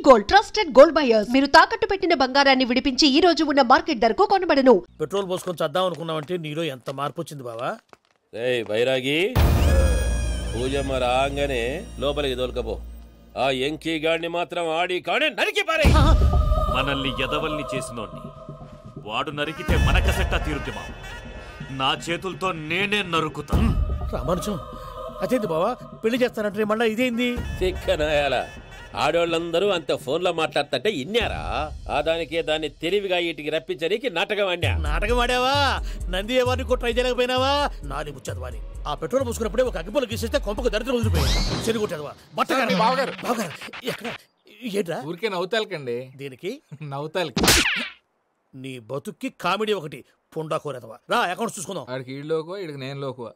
Gold, trusted gold buyers. మీరు తాకట్టు పెట్టిన బంగారాన్ని విడిపించి ఈ రోజు ఉన్న మార్కెట్ ధరకు కొనబడను. పెట్రోల్ పోసుకొని చద్దాం అనుకున్నామంటే నీలో ఎంత మార్పు వచ్చింది బావా. ఏయ్ బైరాగి, పూజమ్మ రాగానే లోపలికి దొలకపో. ఆ ఎంకీ గాడిని మాత్రం ఆడి కాడే నరికి పారే. మనల్ని ఎదవల్ని చేసినోడ్ని వాడు నరికితే మనకసెట్టా తీరుద్దిమా. నా చేతులతో నేనే నరుకుతా. రామానుజం అదేంది బావా, పెళ్లి చేస్తానంటే మళ్ళా ఇదేంది? తిక్కనాయాల ఆడోళ్ళందరూ అంత ఫోన్లో మాట్లాడుతుంటే ఇన్నారా? ఆ దానికే దాన్ని తెలివిగా వీటికి రప్పించడానికి నాటకం ఆడా. నాటకం ఆడావా? నంది ఎవరిని ట్రై చేయలేకపోయినావా? నాది ముచ్చదు వాని. ఆ పెట్రోల్ పోసుకున్నప్పుడే ఒక అగ్గిపొలు గీసేస్తే కొంపకు దరిద్రం వదిలిపోయాయి. చెరుగు కొట్టేదవా? బట్టగారు బావగారు బావగారు ఎక్కడ ఏంట్రా? ఊరికే నవ్వుతాలకండి. దీనికి నవ్వుతాలకి నీ బతుక్కి కామెడీ ఒకటి. పుండా కోరేదవా? రా అకౌంట్స్ చూసుకుందాం. ఆడికి ఈడులోకువ, ఈడికి నేను లోకువ.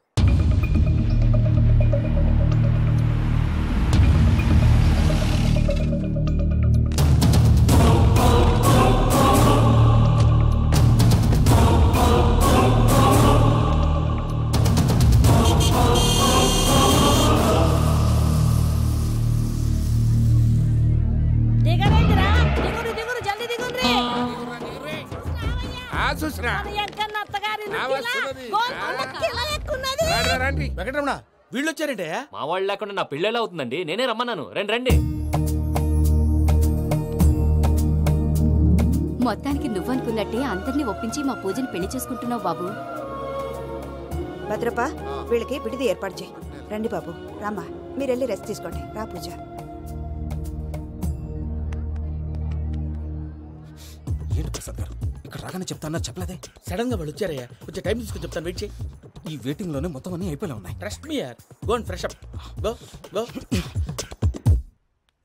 వెంకటరమణ వీళ్ళు వచ్చారంటే మా వాళ్ళు లేకుండా నా పెళ్ళెలా అవుతుందండి? నేనే రమ్మన్నాను. రండి రండి. మొత్తానికి నువ్వనుకున్నట్టే అందరినీ ఒప్పించి మా పూజని పెళ్లి చేసుకుంటున్నావు బాబు. భద్రప వీళ్ళకి విడిది ఏర్పాటు చేయి. రండి బాబు, రామ్మా మీరెళ్ళి రెస్ట్ తీసుకోండి. రా పూజ. ఏంటి ప్రసాద్ గారు ఇక్కడ రాగానే చెప్తాను చెప్పలేదే? సడన్ గా వాళ్ళు వచ్చారయ్యా, కొంచెం టైం తీసుకుని చెప్తాను. వెయిట్ చేయి. ఈ వెయిటింగ్ లోనే మొత్తం అన్ని అయిపోయి ఉన్నాయి. ట్రస్ట్ మీ యార్. Go and fresh up. Go go.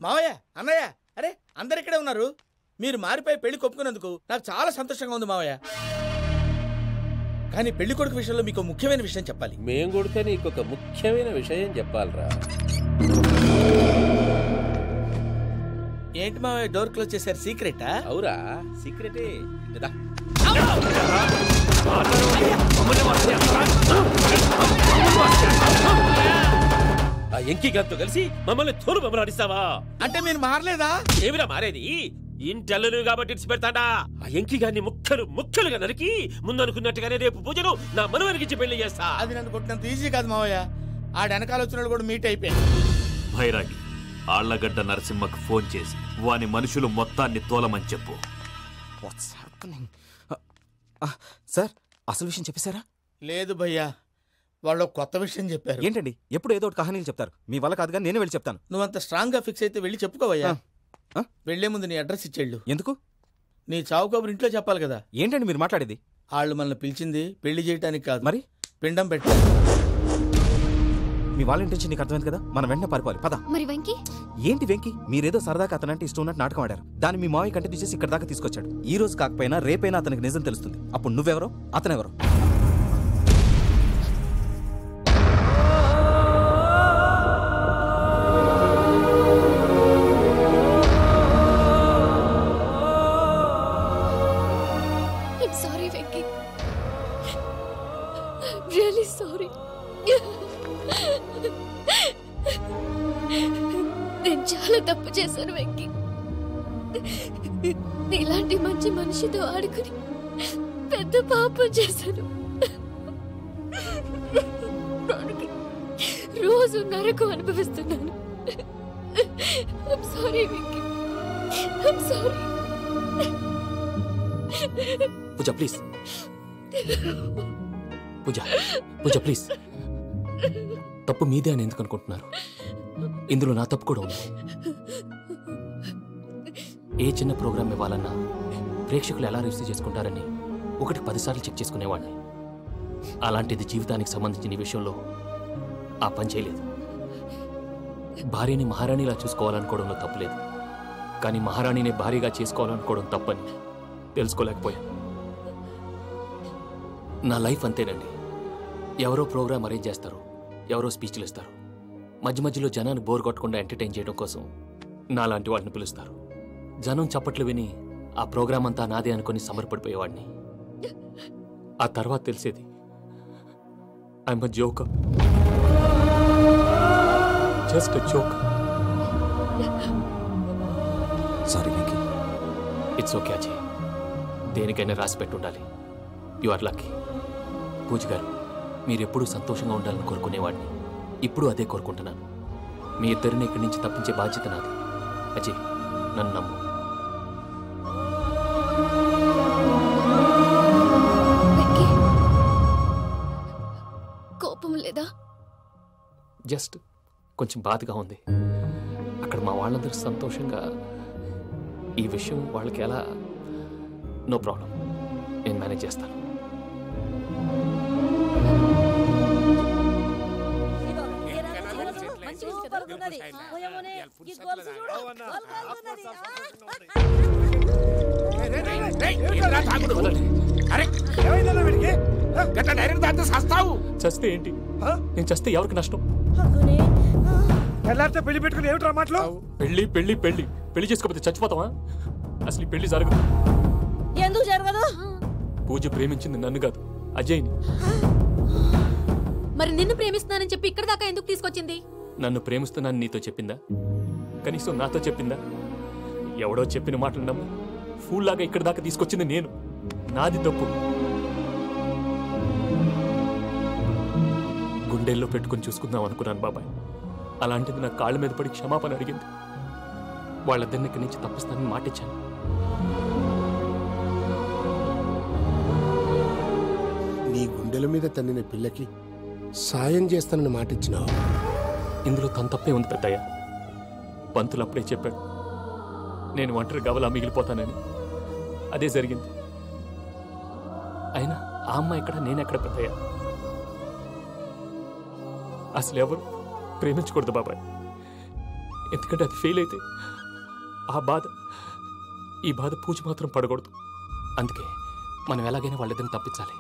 మావయ్య, అన్నయ్య, అరే అందరు ఇక్కడే ఉన్నారు. మీరు మారిపోయి పెళ్లి కొప్పుకున్నందుకు నాకు చాలా సంతోషంగా ఉంది మావయ్య. కానీ పెళ్లి కొడుకు విషయంలో మీకు ముఖ్యమైన విషయం చెప్పాలి. మేం కొడుక నీకు ఒక ముఖ్యమైన విషయం చెప్పాలరా. ఏంటి మావయ్య డోర్ క్లోజ్ చేశారు? సీక్రెటా? అవురా, సీక్రెటే కదా. ఆ ఎంకి గారితో కలిసి మమ్మల్ని తోలు బొమ్మలాడిస్తావా? అంటే మీరు మారలేదా? ఏమిరా మారేది? ఇంటల్లు కాబట్టి ఇడిచి పెడతాడా? ఆ ఎంకి గారిని ముక్కలు ముక్కలుగా నరికి ముందనుకున్నట్టుగానే రేపు పూజను నా మనవరికిచ్చి పెళ్లి చేస్తా. అది నన్ను కొట్టినంత ఈజీ కాదు మావయ్య. ఆ వెనకాల వచ్చిన కూడా మీట్ అయిపోయాను. భైరాగి, ఆళ్లగడ్డ నరసింహకు ఫోన్ చేసి వాని మనుషులు మొత్తాన్ని తోలమని చెప్పు. సార్ అసలు విషయం చెప్పేశారా? లేదు భయ్యా, వాళ్ళు కొత్త విషయం చెప్పారు. ఏంటండి ఎప్పుడు ఏదో ఒకటి కహానీలు చెప్తారు. మీ వల్ల కాదుగా, నేనే వెళ్ళి చెప్తాను. నువ్వంత స్ట్రాంగ్ గా ఫిక్స్ అయితే వెళ్ళి చెప్పుకోవయ్యా. వెళ్లే ముందు నీ అడ్రస్ ఇచ్చేళ్ళు. ఎందుకు? నీ చావు కబురు ఇంట్లో చెప్పాలి కదా. ఏంటండి మీరు మాట్లాడేది? వాళ్ళు మనల్ని పిలిచింది పెళ్లి చేయడానికి కాదు, మరి పిండం పెట్టాలి. మీ వాళ్ళ ఇంటెన్షన్ నీకు అర్థమైంది కదా. మనం వెంటనే పారిపోవాలి. పద. మరి వెంకీ? ఏంటి వెంకీ? మీరేదో సరదాగా అతనంటే ఇష్టం ఉన్నట్టు నాటకం ఆడారు. దాన్ని మీ మావయ్య కంటిన్యూ చేసి ఇక్కడ దాకా తీసుకొచ్చాడు. ఈ రోజు కాకపోయినా రేపైనా అతనికి నిజం తెలుస్తుంది. అప్పుడు నువ్వెవరో అతనెవరో. Sorry Venky, really sorry. నేను చాలా తప్పు చేశాను వెంకీ. నీలాంటి మంచి మనిషితో ఆడుకుని పెద్ద పాపం చేశాను. రోజు నరకం అనుభవిస్తున్నాను. I'm sorry Venky, I'm sorry. Pooja please, Pooja Pooja please. తప్పు మీదే అని ఎందుకు అనుకుంటున్నారు? ఇందులో నా తప్పు కూడా ఉంది. ఏ చిన్న ప్రోగ్రామ్ ఇవ్వాలన్నా ప్రేక్షకులు ఎలా రిసీవ్ చేసుకుంటారని 1-10 సార్లు చెక్ చేసుకునేవాడిని. అలాంటిది జీవితానికి సంబంధించిన ఈ విషయంలో ఆ పని చేయలేదు. భార్యని మహారాణిలా చూసుకోవాలనుకోవడంలో తప్పులేదు, కానీ మహారాణిని భార్యగా చేసుకోవాలనుకోవడం తప్పని తెలుసుకోలేకపోయాను. నా లైఫ్ అంతేనండి. ఎవరో ప్రోగ్రామ్ అరేంజ్ చేస్తారు, ఎవరో స్పీచ్లు ఇస్తారు. మధ్య మధ్యలో జనాన్ని బోర్ కొట్టకుండా ఎంటర్టైన్ చేయడం కోసం నాలాంటి వాడిని పిలుస్తారు. జనం చప్పట్లు విని ఆ ప్రోగ్రామ్ అంతా నాదే అనుకుని సమర్పడిపోయేవాడిని. ఆ తర్వాత తెలిసేది I'm a joker, just a joker. Sorry Venky. It's okay Ajay. దేనికైనా రాసి పెట్టి ఉండాలి. You are lucky. పూజ గారు, మీరెప్పుడూ సంతోషంగా ఉండాలని కోరుకునేవాడిని. ఇప్పుడు అదే కోరుకుంటున్నాను. మీ ఇద్దరిని ఇక్కడి నుంచి తప్పించే బాధ్యత నాది. అజయ్, నన్ను నమ్ము. కోపం లేదా? జస్ట్ కొంచెం బాధగా ఉంది. అక్కడ మా వాళ్ళందరూ సంతోషంగా, ఈ విషయం వాళ్ళకి ఎలా? నో ప్రాబ్లం, నేను మేనేజ్ చేస్తాను. చస్తే ఏంటి? నేను చస్తే ఎవరికి నష్టం? పెళ్లి పెట్టుకుని ఏమిట్రా మాటలు? పెళ్లి పెళ్లి పెళ్లి పెళ్లి చేసుకోకపోతే చచ్చిపోతావా? అసలు ఈ పెళ్లి జరగదు. ఎందుకు జరగదు? పూజ ప్రేమించింది నన్ను కాదు, అజయ్ని. మరి నిన్ను ప్రేమిస్తున్నానని చెప్పి ఇక్కడ దాకా ఎందుకు తీసుకొచ్చింది? నన్ను ప్రేమిస్తున్నాను నీతో చెప్పిందా? కనీసం నాతో చెప్పిందా? ఎవడో చెప్పిన మాటలు నమ్మి ఫూల్ లాగా ఇక్కడ దాకా తీసుకొచ్చింది నేను. నాది తప్పు. గుండెల్లో పెట్టుకుని చూసుకుందాం అనుకున్నాను బాబాయ్. అలాంటిది నా కాళ్ళ మీద పడి క్షమాపణ అడిగింది. వాళ్ళిద్దరిని ఇక్కడి నుంచి తప్పిస్తానని మాటిచ్చాను. నీ గుండెల మీద తన్నిన పిల్లకి సాయం చేస్తానని మాటిచ్చినావు. ఇందులో తన తప్పే ఉంది పెద్దయ్య. పంతులు అప్పుడే చెప్పాడు నేను ఒంటరి గవలా మిగిలిపోతానని. అదే జరిగింది. అయినా ఆ అమ్మాయి ఎక్కడ, నేనెక్కడ పెద్దయ్య? అసలు ఎవరు ప్రేమించకూడదు బాబాయ్. ఎందుకంటే అది ఫెయిల్ అయితే ఆ బాధ, ఈ బాధ పూజ మాత్రం పడకూడదు. అందుకే మనం ఎలాగైనా వాళ్ళిద్దరిని తప్పించాలి.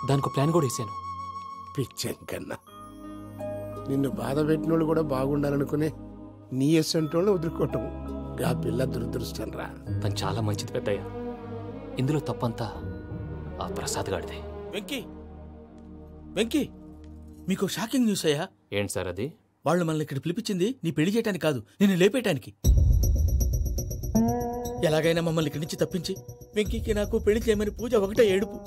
దానికి ప్లాన్ కూడా వేసాను. పిచ్చెంకన్నా, నిన్ను బాధ పెట్టినోళ్ళు కూడా బాగుండాలనుకునే నీ ఎస్సంటోళ్ళు వదులుకోవటం ఆ పిల్ల దురదృష్టం రా. తను చాలా మంచిది పెద్దయ్య. ఇందులో తప్పంతా ఆ ప్రసాద్ గాడిదే. వెంకీ, వెంకీ, మీకు షాకింగ్ న్యూస్ అయ్యా. ఏంటి సార్ అది? వాళ్ళు మనల్ని ఇక్కడ పిలిపించింది నీ పెళ్లి చేయటానికి కాదు, నిన్ను లేపేయటానికి. ఎలాగైనా మమ్మల్ని ఇక్కడి నుంచి తప్పించి వెంకీకి నాకు పెళ్లి చేయమని పూజ ఒకటే ఏడుపు.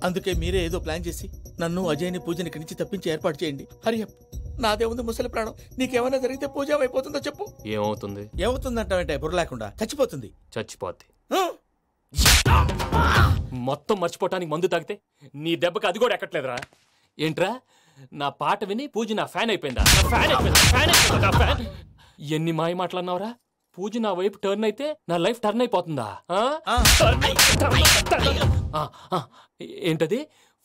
అందుకే మీరే ఏదో ప్లాన్ చేసి నన్ను అజయ్ని పూజని ఇక్కడి నుంచి తప్పించి ఏర్పాటు చేయండి. హరియప్, నాదే ఉంది ముసలి ప్రాణం. నీకేమైనా జరిగితే పూజ అయిపోతుందో చెప్పు. ఏమవుతుంది? ఏమవుతుందంటే బుర్ర లేకుండా చచ్చిపోతుంది. చచ్చిపోద్ది. మొత్తం మర్చిపోవటానికి మందు తాగితే నీ దెబ్బకి అది కూడా ఎక్కట్లేదురా. ఏంట్రా, నా పాట విని పూజ నా ఫ్యాన్ అయిపోయిందా? ఎన్ని మాయ మాటలన్నావురా? పూజ నా వైపు టర్న్ అయితే నా లైఫ్ టర్న్ అయిపోతుందా? ఏంటది?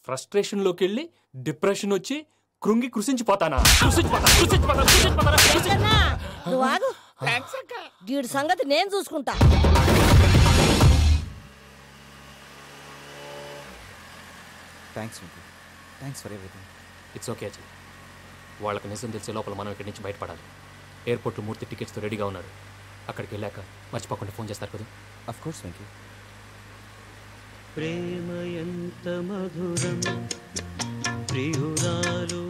ఫ్రస్ట్రేషన్ లోకి వెళ్ళి డిప్రెషన్ వచ్చి కృంగి కృషించిపోతానా? వీడి సంగతి నేను చూసుకుంటా. Thanks for everything. It's okay Ajay. వాళ్ళకి నిజం తెలిసే లోపల మనం ఇక్కడి నుంచి బయటపడాలి. ఎయిర్పోర్ట్లో మూర్తి టికెట్స్తో రెడీగా ఉన్నాడు. అక్కడికి వెళ్ళాక మర్చిపోకుండా ఫోన్ చేస్తారు కదా? Of course Venky. ప్రేమ ఎంత మధురం ప్రియురాలు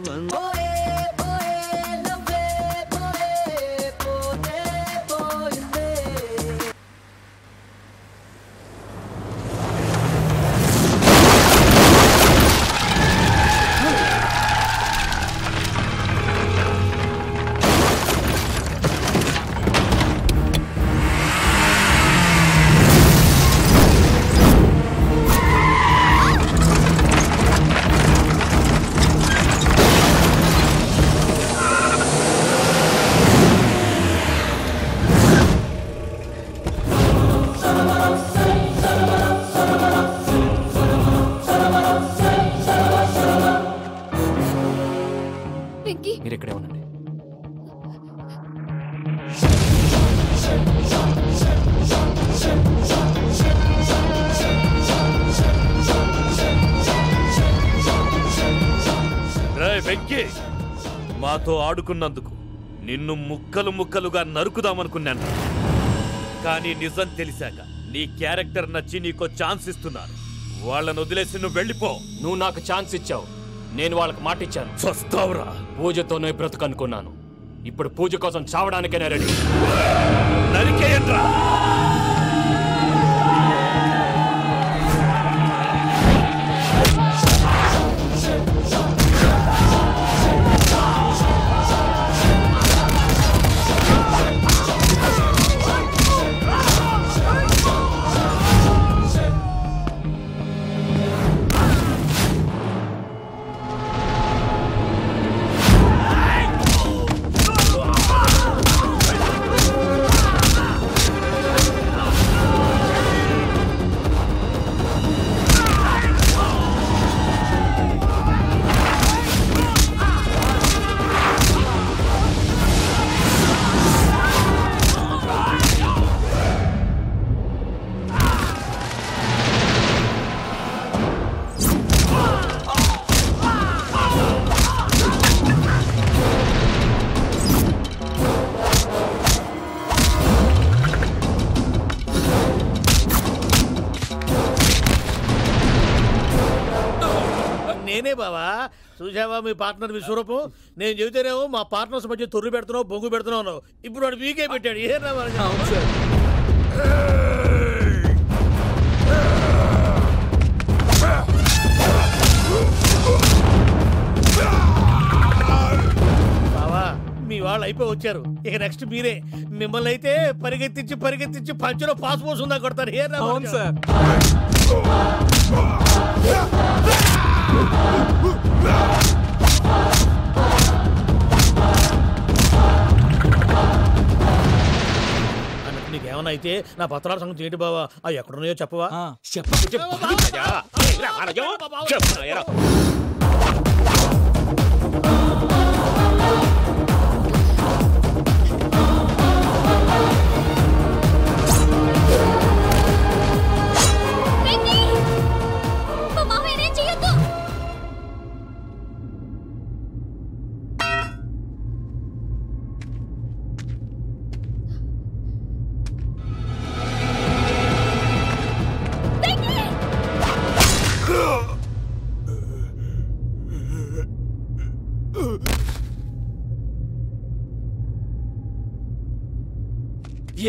మీరు ఇక్కడే ఉండండి. వెంకీ, మాతో ఆడుకున్నందుకు నిన్ను ముక్కలు ముక్కలుగా నరుకుదామనుకున్నాను. కానీ నిజం తెలిసాక నీ క్యారెక్టర్ నచ్చి నీకో ఛాన్స్ ఇస్తున్నాను. వాళ్ళను వదిలేసి నువ్వు వెళ్ళిపో. నువ్వు నాకు ఛాన్స్ ఇచ్చావు, నేను వాళ్ళకి మాట ఇచ్చాను. చస్తావురా. పూజతోనే బ్రతుకనుకున్నాను. ఇప్పుడు పూజ కోసం చావడానికైనా రెడీ. నరికి నేనే బావా. చూసావా మీ పార్ట్నర్ విశ్వరూపం? నేను చెబితేనేమో మా పార్ట్నర్స్ మధ్య తొర్రు పెడుతున్నావు, బొంగు పెడుతున్నావు. ఇప్పుడు వాడు వీకే పెట్టాడు. ఏ బావా, మీ వాళ్ళు అయిపోయి వచ్చారు. ఇక నెక్స్ట్ మీరే. మిమ్మల్ని అయితే పరిగెత్తించి పంచులో పాస్ పోసుందా కొడతారు. ఏ సార్ అన్నట్టు నీకేమన్నా అయితే నా పత్రాల సంగతి ఏంటి బావా? అవి ఎక్కడున్నాయో చెప్పవా?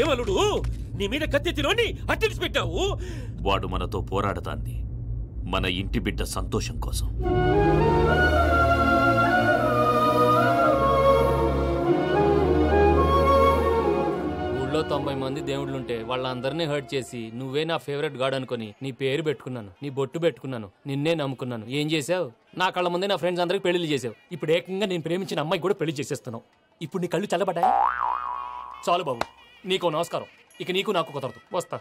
ఏమలుడు, నీ మీద కత్తెత్తిలోని అట్టెలిసి పెట్టావు. వాడు మనతో పోరాడతాంది మన ఇంటి బిడ్డ సంతోషం కోసం. ఊళ్ళో 90 మంది దేవుళ్ళుంటే వాళ్ళందరినీ హర్ట్ చేసి నువ్వే నా ఫేవరెట్ గాడ్ అనుకుని నీ పేరు పెట్టుకున్నాను, నీ బొట్టు పెట్టుకున్నాను, నిన్నే నమ్ముకున్నాను. ఏం చేసావు? నా కళ్ళ ముందే నా ఫ్రెండ్స్ అందరికి పెళ్లి చేసావు. ఇప్పుడు ఏకంగా నేను ప్రేమించిన అమ్మాయి కూడా పెళ్లి చేసేస్తున్నావు. ఇప్పుడు నీ కళ్ళు చల్లబడ్డాయి. చాలు బాబు, నీకు నమస్కారం. ఇక నీకు నాకు కుదరదు. వస్తా.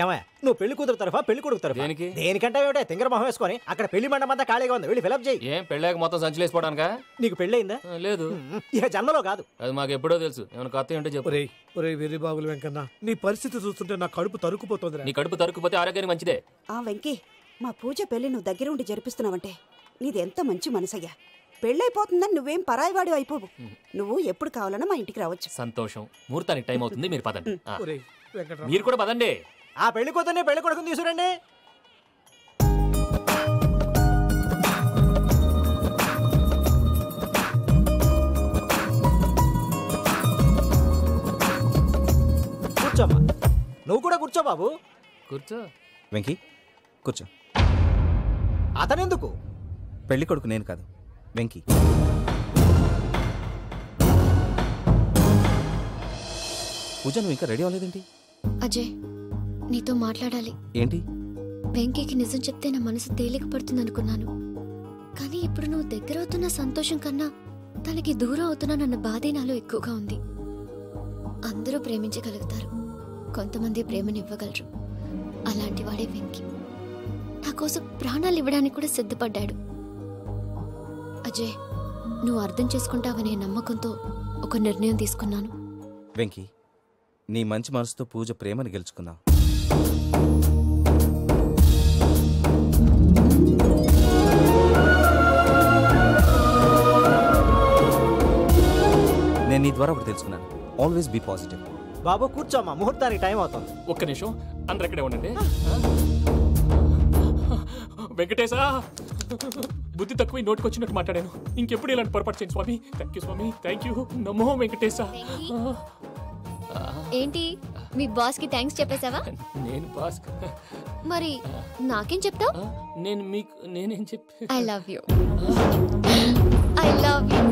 ఏమయ్య, నువ్వు పెళ్లి కూతురు తరఫా పెళ్లి కొడుకు తరఫా? దేనికి? దేనికంటే ఏమిటే తింగర మొహం వేసుకొని అక్కడ పెళ్లి మండపం అంతా ఖాళీగా ఉంది, వెళ్ళి ఫిలప్ చేయి. ఏం పెళ్ళాక మొత్తం సంచలేసిపోవడానికా? నీకు పెళ్ళయిందా? లేదు. ఇక జన్మలో కాదు. అది మాకు ఎప్పుడో తెలుసు. ఏమైనా కొత్త ఉంటే చెప్పు. వెర్రి బాబులు వెంకన్న, నీ పరిస్థితి చూస్తుంటే నా కడుపు తరుక్కుపోతుంది. నీ కడుపు తరుక్కుపోతే ఆరోగ్యానికి మంచిదే. వెంకీ, మా పూజ పెళ్లి నువ్వు దగ్గర ఉండి జరిపిస్తున్నావంటే నీది ఎంత మంచి మనసయ్యా. పెళ్ళైపోతుందని నువ్వేం పరాయివాడి అయిపోవు. నువ్వు ఎప్పుడు కావాలన్నా మా ఇంటికి రావచ్చు. సంతోషం. ముహూర్తానికి టైం అవుతుంది, మీరు పదండి. మీరు కూడా పదండి. ఆ పెళ్లి కూతుర్ని పెళ్లి కొడుకుని తీసుకురండి. కూర్చోమ్మా. నువ్వు కూడా కూర్చో బాబు. కూర్చో. వెంకీ కూర్చో. అతనెందుకు? పెళ్లి కొడుకు నేను కాదు, వెంకీ. పూజ, నువ్వు ఇంకా రెడీ అవ్వలేదేంటి? అజయ్, నీతో మాట్లాడాలి. ఏంటి? వెంకీకి నిజం చెప్తే నా మనసు తేలిక పడుతుంది అనుకున్నాను. కానీ ఇప్పుడు నువ్వు దగ్గర అవుతున్న సంతోషం కన్నా తనకి దూరం అవుతున్నానన్న బాధే నాలో ఎక్కువగా ఉంది. అందరూ ప్రేమించగలుగుతారు, కొంతమంది ప్రేమనివ్వగలరు. అలాంటి వాడే వెంకీ. నా కోసం ప్రాణాలు ఇవ్వడానికి కూడా సిద్ధపడ్డాడు. అజయ్, నువ్వు అర్థం చేసుకుంటావనే నమ్మకంతో ఒక నిర్ణయం తీసుకున్నాను. వెంకీ, నీ మంచి మనసుతో పూజ ప్రేమని గెలుచుకున్నావు. నేను నీ ద్వారా ఒకటి తెలుసుకున్నాను. Always be positive. బాబు కూర్చోమ్మా, ముహూర్తానికి టైం అవుతుంది. ఒక్క నిమిషం, అందరు ఇక్కడే ఉండండి. వెంకటేశా, బుద్ధి తక్కువ నోటికి వచ్చినట్టు మాట్లాడాను. ఇంకెప్పుడు ఇలాంటి పొరపాటు చేయండి స్వామి. థ్యాంక్ యూ స్వామి, థ్యాంక్ యూ. నమో వెంకటేశా. ఏంటి, మీ బాస్ కి థ్యాంక్స్ చెప్పేశావా? నేను బాస్ మరి నాకేం చెప్తావు? నేను మీకు నేనేం చెప్పి I love you. I love you.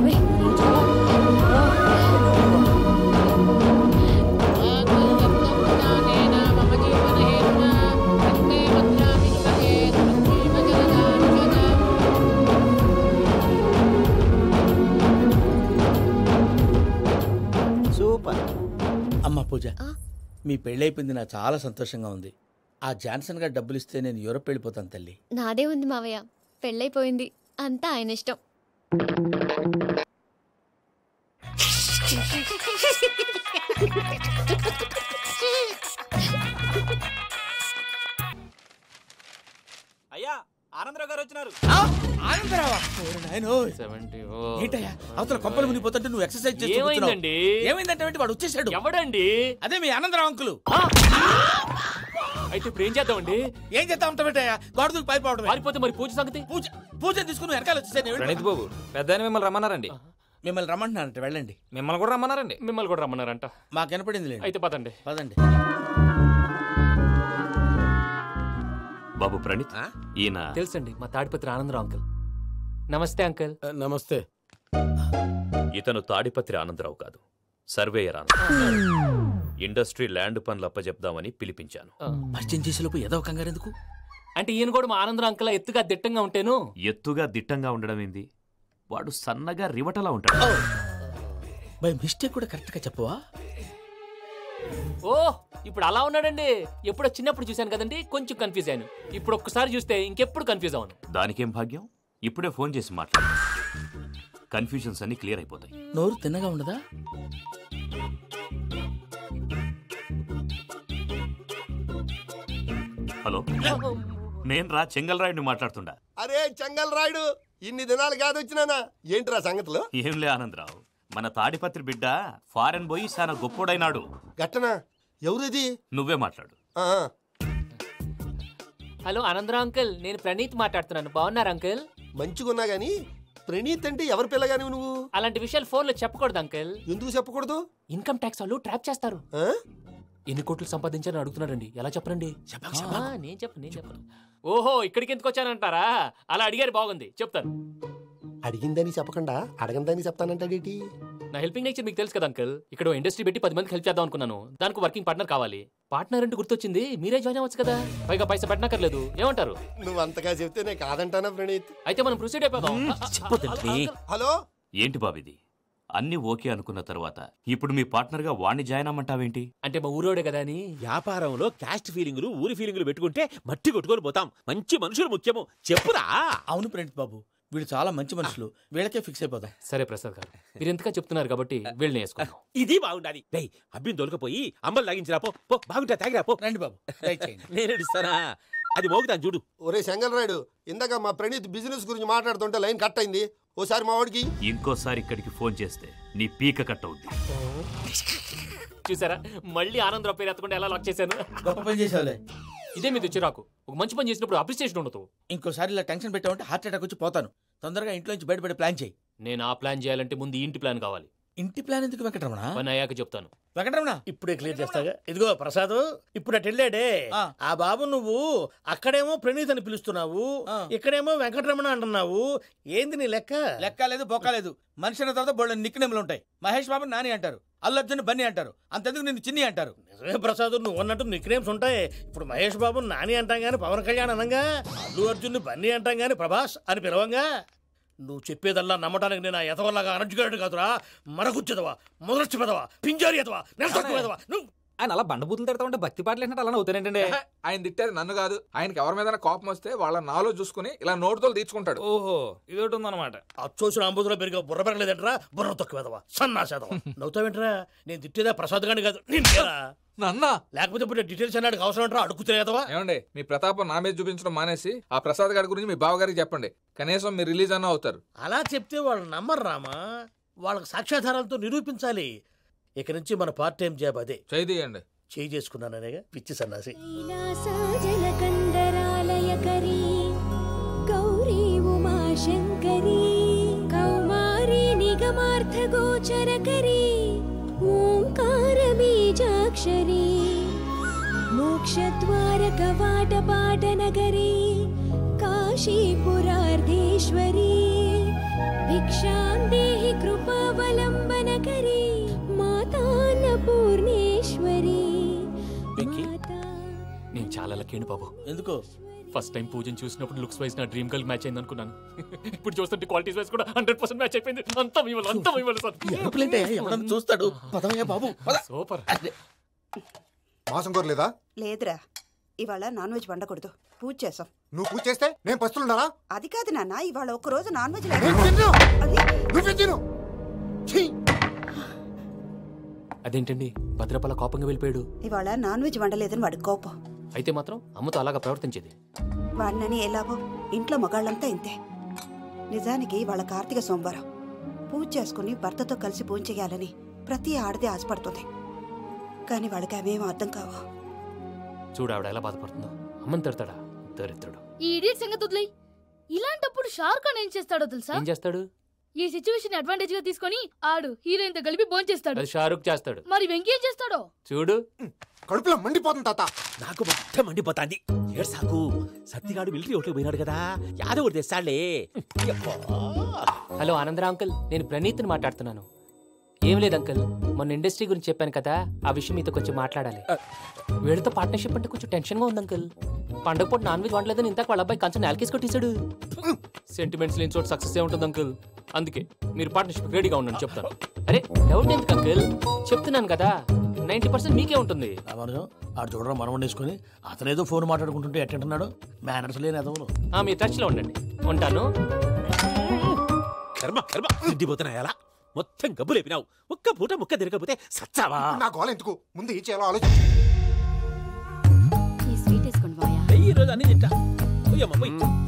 Super. అమ్మ పూజ, మీ పెళ్ళైపోయింది, నాకు చాలా సంతోషంగా ఉంది. ఆ జాన్సన్ గారు డబ్బులు ఇస్తే నేను యూరోప్ వెళ్ళిపోతాను తల్లి. నాదే ఉంది మావయ్య, పెళ్ళైపోయింది, అంతా ఆయన ఇష్టం. అయ్యా, ఆనందరావు గారు వచ్చినారు. ఏంటయ్యా, అవతల కొంపలు మునిగిపోతుంటే నువ్వు ఎక్సర్సైజ్ చేస్తున్నావు. ఏమైందండి? ఏమైందంటే వాడు వచ్చేసాడు. ఎవడండి? అదే మీ ఆనందరావు అంకులు. అయితే ఇప్పుడు ఏం చేద్దామండి? ఏం చేద్దాం ఉంటావేటయ్యా? గోడ దూకి పైపోవడం. పారిపోతే మరి పూజ సంగతి? పూజ తీసుకుని వెనకాల వచ్చేసాను. ప్రణీత్ బాబు పెద్ద మిమ్మల్ని రమ్మన్నారండి. మిమ్మల్ని రమ్మంటున్నారంట, వెళ్ళండి. మిమ్మల్ని కూడా రమ్మన్నారండి. మిమ్మల్ని కూడా రమ్మన్నారంట. మాకు వినపడింది. అయితే పదండి. పదండి. బాబు ప్రణీత్, ఈయన తెలుసండి, మా తాడిపత్రి ఆనందరావు అంకుల్. నమస్తే అంకుల్. నమస్తే. ఇతను తాడిపత్రి ఆనందరావు కాదు, సర్వేయర్ ఆనందరావు. ఇండస్ట్రీ ల్యాండ్ పనులు అప్పచెప్దామని పిలిపించాను. పరిచయం చేసేలోపు ఏదో కంగారు ఎందుకు? అంటే ఈయన కూడా మా ఆనందరావు అంకుల్ ఎత్తుగా దిట్టంగా ఉంటాను. ఎత్తుగా దిట్టంగా ఉండడం ఏంది? వాడు సన్నగా రివటలా ఉంటాడు. బై మిస్టేక్ కూడా కరెక్ట్ గా చెప్పవా? ఓ ఇప్పుడు అలా ఉన్నాడండి. ఎప్పుడో చిన్నప్పుడు చూశాను కదండి, కొంచెం కన్ఫ్యూజ్ అయ్యాను. ఇప్పుడు ఒక్కసారి చూస్తే ఇంకెప్పుడు కన్ఫ్యూజ్ అవ్వను. దానికేం భాగ్యం, ఇప్పుడే ఫోన్ చేసి మాట్లాడు. కన్ఫ్యూజన్స్ అన్ని క్లియర్ అయిపోతాయి. నోరు తిన్నగా ఉండదా? హలో, నేను రా చెంగల్ రాయుడిని మాట్లాడుతుండా. అరే చెంగల్ రాయుడు, ఇన్ని దినాలు కాదు వచ్చినానా? ఏంట్రా సంగతులు? ఏంలే ఆనందరావు, మన తాడిపత్రి బిడ్డ ఫారెన్ పోయి చాలా గొప్పోడైనాడు. గట్టనా? ఎవరిది? నువ్వే మాట్లాడు. హలో ఆనందరావు అంకుల్, నేను ప్రణీత్ మాట్లాడుతున్నాను. బాగున్నారు అంకుల్? మంచిగున్నా గాని ప్రణీత్ అంటే ఎవరి పిల్లగాని నువ్వు? అలాంటి విషయాలు ఫోన్లో చెప్పకూడదు అంకుల్. ఎందుకు చెప్పకూడదు? ఇన్కమ్ ట్యాక్స్ వాళ్ళు ట్రాప్ చేస్తారు. ఎన్ని కోట్లు సంపాదించాలని అడుగుతున్నారండి. ఎలా చెప్పరండి? నేను చెప్పను. ఓహో, ఇక్కడికి ఎందుకు వచ్చానంటారా? అలా అడిగారు, బాగుంది, చెప్తాను. అడిగిందని చెప్పకుండా అడగందని చెప్తానంటాడేటి? నా హెల్పింగ్ నేచర్ మీకు తెలుసు కదా అంకుల్. ఇక్కడ ఇండస్ట్రీ పెట్టి 10 మందికి హెల్ప్ చేద్దాం అనుకున్నాను. దానికి వర్కింగ్ పార్ట్నర్ కావాలి. పార్ట్నర్ అంటే గుర్తొచ్చింది, మీరే జాయిన్ అవ్వచ్చు కదా. పైగా పైసా పెట్టనక్కర్లేదు. ఏమంటారు? నువ్వు అంతగా చెప్తేనే కాదంటానా ప్రణీత్? అయితే మనం ప్రొసీడ్ అయిపోదాం. హలో, ఏంటి బాబిది? అన్ని ఓకే అనుకున్న తర్వాత ఇప్పుడు మీ పార్ట్నర్ గా వాణ్ణి జాయిన్ అమ్మంటావేంటి? అంటే మా ఊరోడే కదా అని. వ్యాపారంలో క్యాస్ట్ ఫీలింగులు, ఊరి ఫీలింగులు పెట్టుకుంటే మట్టి కొట్టుకొని పోతాం. మంచి మనుషులు ముఖ్యము. చెప్పురా. అవును ప్రణీత్ బాబు, వీళ్ళు చాలా మంచి మనుషులు. వీళ్ళకే ఫిక్స్ అయిపోతాం. సరే ప్రసాద్ గారు, మీరు ఎంతగా చెప్తున్నారు కాబట్టి వీళ్ళని వేసుకుందాం. ఇది బాగుండాలి. డై అబ్బిని దొలకపోయి అమ్మలు లాగించిరా. పో బాగుంటా, తాగిరా పో. రండి బాబు, నేను ఇస్తానా? అది మోగుతాను చూడు. ఒరే చెంగల్ రాయుడు, ఇందాక మా ప్రణీత్ బిజినెస్ గురించి మాట్లాడుతుంటే లైన్ కట్ అయింది. ఓసారి మా వాడికి ఇంకోసారి ఇక్కడికి ఫోన్ చేస్తే నీ పీక కట్ అవుద్ది. చూసారా, మళ్ళీ ఆనందరావు పేరు ఎత్తకుండా ఎలా లాక్ చేశాను. గొప్ప పని చేసావులే. ఇదే మీద చిరాకు. ఒక మంచి పని చేసినప్పుడు అప్రిసియేషన్ ఉండదు. ఇంకోసారి ఇలా టెన్షన్ పెట్టామంటే హార్ట్ అటాక్ వచ్చి పోతాను. తొందరగా ఇంట్లో నుంచి బయటపడే ప్లాన్ చేయి. నేను ఆ ప్లాన్ చేయాలంటే ముందు ఇంటి ప్లాన్ కావాలి. ఇంటి ప్లాన్ ఎందుకు వెంకటరమణ? పని అయ్యాక చెప్తాను. వెంకటరమణ ఇప్పుడే క్లియర్ చేస్తాగా. ఇదిగో ప్రసాద్, ఇప్పుడు అటు వెళ్ళాడే ఆ బాబు, నువ్వు అక్కడేమో ప్రణీత్ అని పిలుస్తున్నావు, ఇక్కడేమో వెంకటరమణ అంటున్నావు. ఏంది నీ లెక్క? లెక్క లేదు, బొక్క లేదు. మనిషి అన్న తర్వాత బోళ్ళ నిక్నెములు ఉంటాయి. మహేష్ బాబు నాని అంటారు, అల్లు అర్జున్ బన్నీ అంటారు, అంతెందుకు నిన్ను చిన్ని అంటారు. నిజమే ప్రసాద్, నువ్వు అన్నట్టు నిక్నేమ్స్ ఉంటాయి. ఇప్పుడు మహేష్ బాబు నాని అంటాం గాని పవన్ కళ్యాణ్ అనంగా, అల్లు అర్జున్ బన్నీ అంటాం గాని ప్రభాస్ అని పిలవంగా. నువ్వు చెప్పేదల్లా నమ్మటానికి నేను ఎతవల్లాగా అనర్జుగాడు కాదురా. మరగుచ్చదవా, మొదలచ్చి పెదవా, పింజారి ఎదవా, నెలసొక్కుదవా. నువ్వు ఆయన అలా బండబూతులు తిడతా ఉంటే భక్తి పాటలు ఏంటంటే అలా అవుతానంటే. ఆయన తిట్టేది నన్ను కాదు, ఆయనకి ఎవరి మీద కోపం వస్తే వాళ్ళ నాలో చూసుకుని ఇలా నోటుతో తీర్చుకుంటాడు. ఓహో, ఇదొకటి ఉందన్నమాట. అచ్చోసిన అంబుధులో పెరిగే బుర్ర పెరగలేదంటరా. బుర్ర తొక్కువేదవా, సన్నాసేదవా. నవ్వుతావేంట్రా? నేను తిట్టేదా ప్రసాద్ గాని కాదు, నిన్నేరా. నన్న లేకపోతే ఇప్పుడు డీటెయిల్స్ అన్నాడు అవసరం అంటారా? అడుగుతులేదవా. ఏమండి, మీ ప్రతాపం నా మీద చూపించడం మానేసి ఆ ప్రసాద్ గారి గురించి మీ బావగారికి చెప్పండి. కనీసం మీరు రిలీజ్ అన్న అవుతారు. అలా చెప్తే వాళ్ళు నమ్మరు రామా. వాళ్ళకి సాక్ష్యాధారాలతో నిరూపించాలి. ఇక నుంచి మన పార్ట్ టైం జాబ్ అదే. చేయండి. చేయి చేసుకున్నాననేగా పిచ్చి సన్నాసి. జలకండరాలయకరీ గౌరీ ఉమాశంకరీ కౌమారీ నిగమార్థగోచరకరీ ఓంకార బీజాక్షరీ మోక్షద్వారకవాటపాటనగరీ కాశీపురార్ధేశ్వరీ భిక్షాం దేహి కృపావలంబనకరీ మాతాన్నపూర్ణేశ్వరీ. నేను చాలా లక్కీ బాబు. ఎందుకు? ఫస్ట్ టైం పూజను చూసినప్పుడు లుక్స్ వైజ్ నా డ్రీమ్ గర్ల్ మ్యాచ్ అయింది అనుకున్నాను. ఇప్పుడు చూస్తుంటే క్వాలిటీస్ వైజ్ కూడా 100% మ్యాచ్ అయిపోయింది. అంతా మీ వల్ల సార్. చూస్తాడు. పదవయ్యా బాబు, సూపర్. మాసం కోరలేదా? లేదురా, ఇవాళ నాన్ వెజ్ వండకూడదు. పూజ చేసాం. నువ్వు పూజ చేస్తే నేను పస్తులున్నారా? అది కాదు నాన్న, ఇవాళ ఒక్కరోజు నాన్ వెజ్ అదేంటండి భద్రపల కోపంగా వెళ్ళిపోయాడు? ఇవాళ నాన్ వెజ్ వండలేదని వాడి కోపం. అయితే మాత్రం అమ్మతో అలాగా ప్రవర్తించేది. వాడినని ఎలాగో ఇంట్లో మగాళ్ళంతా ఇంతే. నిజానికి వాళ్ళ కార్తీక సోమవారం పూజ చేసుకుని భర్తతో కలిసి పూజ చేయాలని ప్రతి ఆడది ఆశపడుతుంది. కానీ వాళ్ళకి అవేమో అర్థం కావు. చూడు ఆవిడ ఎలా బాధపడుతుందో. అమ్మని తిడతాడా దరిద్రుడు. ఈ ఇడియట్ సంగతి వదిలేయ్. ఇలాంటప్పుడు షారుఖ్ ఖాన్ ఏం చేస్తాడో తెలుసా? ఏం చేస్తాడు? ఈ సిచ్యువేషన్ అడ్వాంటేజ్ గా తీసుకొని ఆడు హీరోయిన్ తో కలిపి బోన్ చేస్తాడు. అది షారుఖ్ చేస్తాడు. మరి వెంకీ ఏం చేస్తాడో చూడు. కడుపులో మండిపోతుంది తాత. నాకు మొత్తం మండిపోతాంది. ఏడ్సాకు సత్తిగాడు మిలిటరీ ఓట్లు పోయినాడు కదా, యాదవ్ ఒకటి తెస్తాడులే. హలో ఆనందరావు అంకుల్, నేను ప్రణీత్ని మాట్లాడుతున్నాను. ఏం లేదు అంకుల్, మొన్న ఇండస్ట్రీ గురించి చెప్పాను కదా, ఆ విషయం మీతో కొంచెం మాట్లాడాలి. వీళ్ళతో పార్ట్నర్షిప్ అంటే కొంచెం టెన్షన్గా ఉంది అంకుల్. పండగ పూట నాన్ వెజ్ వండలేదని ఇంతకు వాళ్ళ అబ్బాయి కంచెం నేలకేసి కొట్టేశాడు. సెంటిమెంట్స్ లేని చోట సక్సెస్ ఏ ఉంటుంది అంకుల్. అందుకే మీరు పార్ట్నర్షిప్ రెడీగా ఉండండి చెప్తాను. అరే డౌట్ ఎందుకు అంకుల్, చెప్తున్నాను కదా 90% మీకే ఉంటుంది. ఆడు చూడడం మనం వండేసుకుని అతనేదో ఫోన్ మాట్లాడుకుంటుంటే ఎట్టంటున్నాడు. మేనర్స్ లేని అదవులు. మీరు టచ్లో ఉండండి. ఉంటాను. కర్మ కర్మ తిండిపోతున్నాయలా మొత్తం గబ్బు లేపినావు. ఒక్క పూట ముక్క తిరగకపోతే సచ్చావా? నా గోల ఎందుకు, ముందు ఏం చేయాలో ఆలోచించు. ఈ స్వీట్ వేసుకోండి బాయా. ఈ రోజు అన్ని తింటా.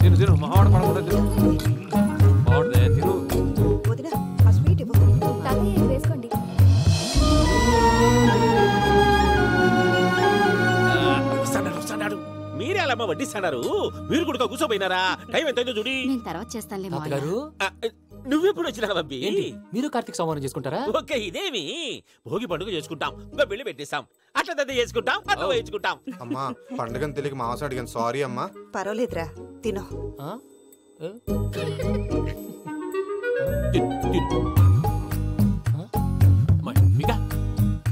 తిను తిను మావాడు పడకుండా తిను. మావాడుదే తిను. వదిన ఆ స్వీట్ ఇవ్వు. తాతయ్య వేసుకోండి. వస్తాడు. మీరే అలా అమ్మ వడ్డిస్తాడారు. మీరు కూడా కూర్చోపోయినారా? టైం ఎంతైందో చూడి. నేను తర్వాత చేస్తానులే తాతగారు. నువ్వెప్పుడు వచ్చినా బంబి? మీరు కార్తీక్ సంహారం చేసుకుంటారా? ఓకే, ఇదేమి భోగి పండుగ చేసుకుంటాం, ఇంకా పెళ్లి పెట్టేస్తాం, అట్లా దద్ద చేసుకుంటాం, అట్లా వేయించుకుంటాం. అమ్మా పండుగని తెలియక మాంసం అడిగాను, సారీ అమ్మా. పర్వాలేదురా, తినో.